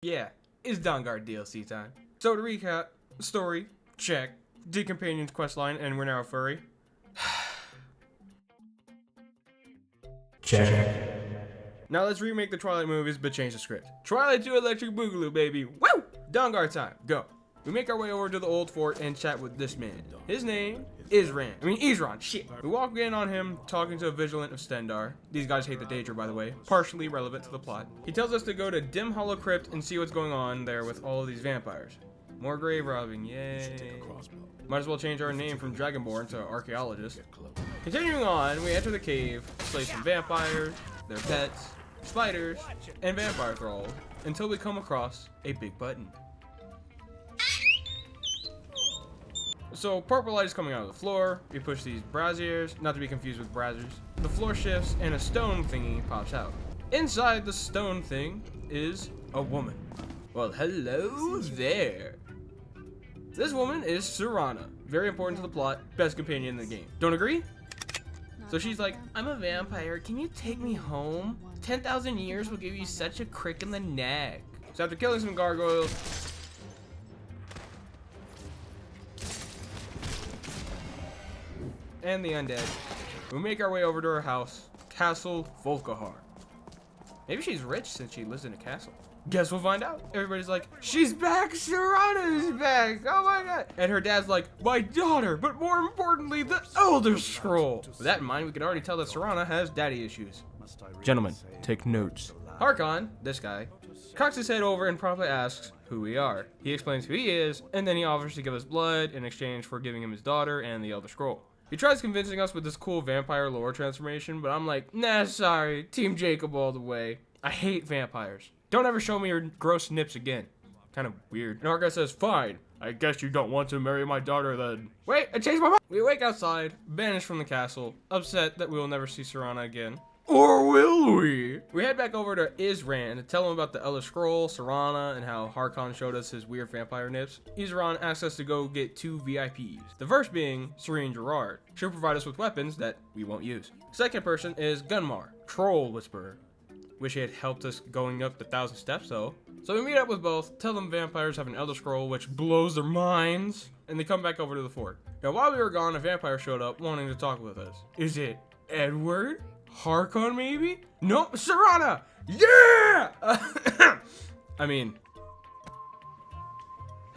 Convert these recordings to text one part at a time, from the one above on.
Yeah, it's Dawnguard DLC time. So to recap, story, check, did companion's questline, and we're now a furry. Check. Now let's remake the Twilight movies, but change the script. Twilight 2 Electric Boogaloo, baby. Woo! Dawnguard time, go. We make our way over to the old fort and chat with this man. His name is Isran, shit. We walk in on him talking to a vigilant of Stendar. These guys hate the Daedra, by the way, partially relevant to the plot. He tells us to go to Dim Hollow Crypt and see what's going on there with all of these vampires. More grave robbing, yay. Might as well change our name from Dragonborn to Archaeologist. Continuing on, we enter the cave, slay some vampires, their pets, spiders, and vampire thralls, until we come across a big button. So purple light is coming out of the floor. We push these braziers, not to be confused with brazzers. The floor shifts and a stone thingy pops out. Inside the stone thing is a woman. Well, hello there. This woman is Serana. Very important to the plot, best companion in the game. Don't agree? So she's like, I'm a vampire, can you take me home? 10,000 years will give you such a crick in the neck. So after killing some gargoyles, and the undead, we make our way over to her house, Castle Volkahar. Maybe she's rich since she lives in a castle. Guess we'll find out. Everybody's like, she's back, Serana is back, oh my god. And her dad's like, my daughter, but more importantly, the Elder Scroll. With that in mind, we can already tell that Serana has daddy issues. Gentlemen, take notes. Harkon, this guy, cocks his head over and promptly asks who we are. He explains who he is, and then he offers to give us blood in exchange for giving him his daughter and the Elder Scroll. He tries convincing us with this cool vampire lore transformation, but I'm like, nah, sorry, Team Jacob all the way. I hate vampires. Don't ever show me your gross nips again. Kind of weird. And our guy says, fine, I guess you don't want to marry my daughter then. Wait, I changed my mind. We wake outside, banished from the castle, upset that we will never see Serana again. Or will we? We head back over to Isran to tell him about the Elder Scroll, Serana, and how Harkon showed us his weird vampire nips. Isran asks us to go get 2 VIPs. The first being Serene Gerard. She'll provide us with weapons that we won't use. Second person is Gunmar, Troll Whisperer. Wish he had helped us going up the 1,000 steps though. So we meet up with both, tell them vampires have an Elder Scroll which blows their minds, and they come back over to the fort. Now while we were gone, a vampire showed up wanting to talk with us. Is it Edward? Harkon maybe? No, Serana! Yeah! I mean,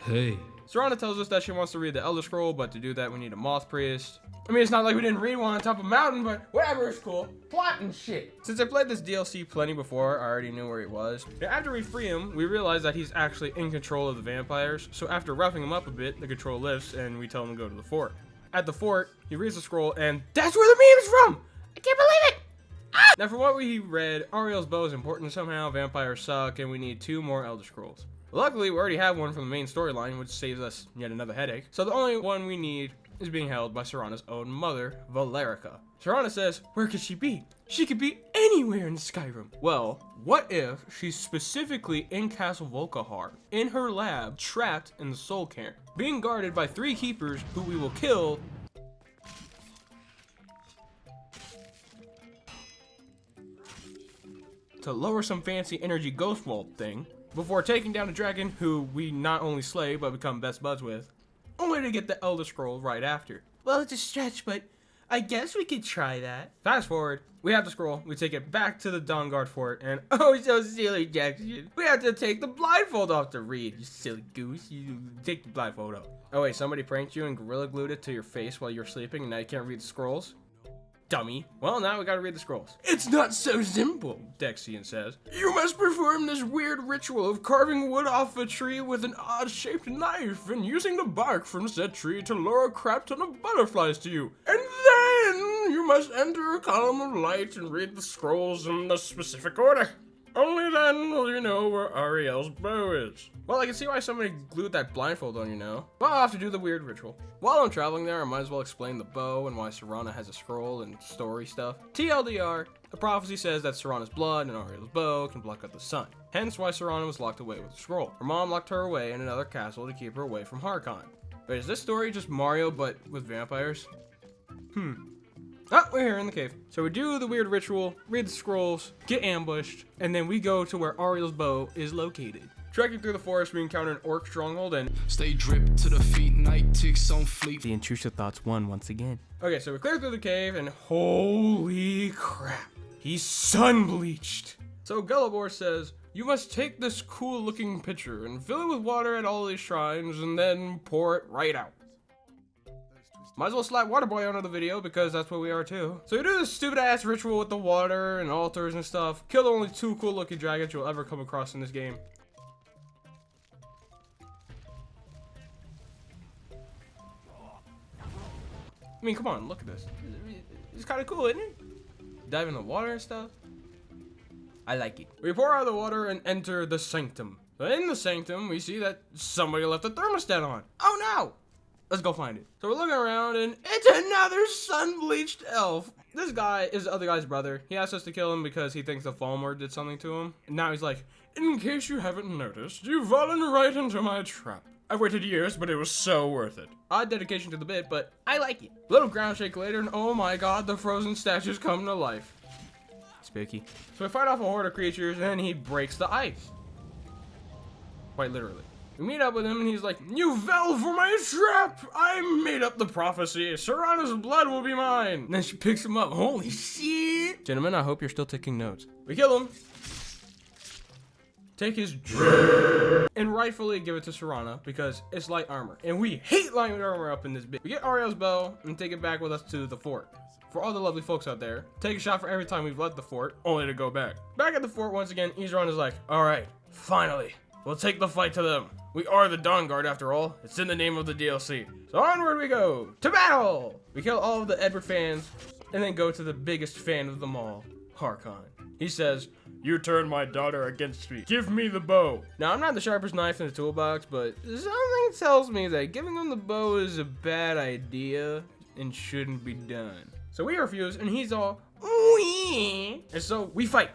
Hey. Serana tells us that she wants to read the Elder Scroll, but to do that we need a moth priest. I mean, it's not like we didn't read one on top of a mountain, but whatever, it's cool. Plot and shit. Since I played this DLC plenty before, I already knew where he was. Now, after we free him, we realize that he's actually in control of the vampires, so after roughing him up a bit, the control lifts, and we tell him to go to the fort. At the fort, he reads the scroll, and that's where the meme's from! I can't believe it! Now, from what we read, Ariel's bow is important somehow, vampires suck, and we need 2 more Elder Scrolls. Luckily, we already have one from the main storyline, which saves us yet another headache. So the only one we need is being held by Serana's own mother, Valerica. Serana says, where could she be? She could be anywhere in Skyrim. Well, what if she's specifically in Castle Volkahar, in her lab, trapped in the Soul Cairn, being guarded by 3 keepers who we will kill to lower some fancy energy ghost vault thing, before taking down a dragon who we not only slay but become best buds with, only to get the Elder Scroll right after. Well, it's a stretch, but I guess we could try that. Fast forward, we have the scroll, we take it back to the Dawnguard fort, and oh so silly Jackson, we have to take the blindfold off to read, you silly goose, you take the blindfold off. Oh wait, somebody pranked you and gorilla glued it to your face while you're sleeping and now you can't read the scrolls? Dummy. Well, now we gotta read the scrolls. It's not so simple, Dexian says. You must perform this weird ritual of carving wood off a tree with an odd-shaped knife and using the bark from said tree to lure a crap ton of butterflies to you. And then you must enter a column of light and read the scrolls in the specific order. Only then will you know where Ariel's bow is. Well, I can see why somebody glued that blindfold on you now. Well, I'll have to do the weird ritual. While I'm traveling there, I might as well explain the bow and why Serana has a scroll and story stuff. TLDR, the prophecy says that Serana's blood and Ariel's bow can block out the sun. Hence why Serana was locked away with the scroll. Her mom locked her away in another castle to keep her away from Harkon. But is this story just Mario but with vampires? Oh, we're here in the cave. So we do the weird ritual, read the scrolls, get ambushed, and then we go to where Ariel's bow is located. Trekking through the forest, we encounter an orc stronghold and stay dripped to the feet, night ticks on fleet. The intrusive thoughts won once again. Okay, so we clear through the cave and holy crap, he's sun bleached. So Gullibor says, you must take this cool looking pitcher and fill it with water at all these shrines and then pour it right out. Might as well slap Waterboy onto the video because that's what we are too. So you do this stupid ass ritual with the water and altars and stuff. Kill the only 2 cool looking dragons you'll ever come across in this game. I mean, come on, look at this. It's kind of cool, isn't it? Dive in the water and stuff. I like it. We pour out of the water and enter the sanctum. In the sanctum, we see that somebody left the thermostat on. Oh no! Let's go find it. So we're looking around and it's another sun-bleached elf. This guy is the other guy's brother. He asked us to kill him because he thinks the Falmer did something to him. And now he's like, in case you haven't noticed, you've fallen right into my trap. I've waited years, but it was so worth it. Odd dedication to the bit, but I like it. Little ground shake later, and oh my god, the frozen statues come to life. Spooky. So we fight off a horde of creatures, and he breaks the ice. Quite literally. We meet up with him, and he's like, you fell for my trap! I made up the prophecy. Serana's blood will be mine. And then she picks him up. Holy shit! Gentlemen, I hope you're still taking notes. We kill him. Take his dread and rightfully give it to Serana because it's light armor. And we hate light armor up in this bit. We get Ariel's bow and take it back with us to the fort. For all the lovely folks out there, take a shot for every time we've left the fort, only to go back. Back at the fort once again, Iseran is like, alright, finally, we'll take the fight to them. We are the Dawnguard after all. It's in the name of the DLC. So onward we go, to battle! We kill all of the Edward fans and then go to the biggest fan of them all, Harkon. He says, you turned my daughter against me. Give me the bow. Now, I'm not the sharpest knife in the toolbox, but something tells me that giving him the bow is a bad idea and shouldn't be done. So we refuse, and he's all, ooh, and so we fight.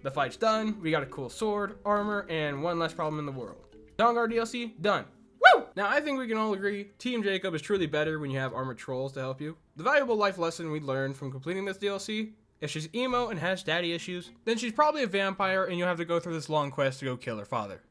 The fight's done, we got a cool sword, armor, and one less problem in the world. Dawnguard DLC, done. Woo! Now I think we can all agree, Team Jacob is truly better when you have armored trolls to help you. The valuable life lesson we learned from completing this DLC, if she's emo and has daddy issues, then she's probably a vampire and you'll have to go through this long quest to go kill her father.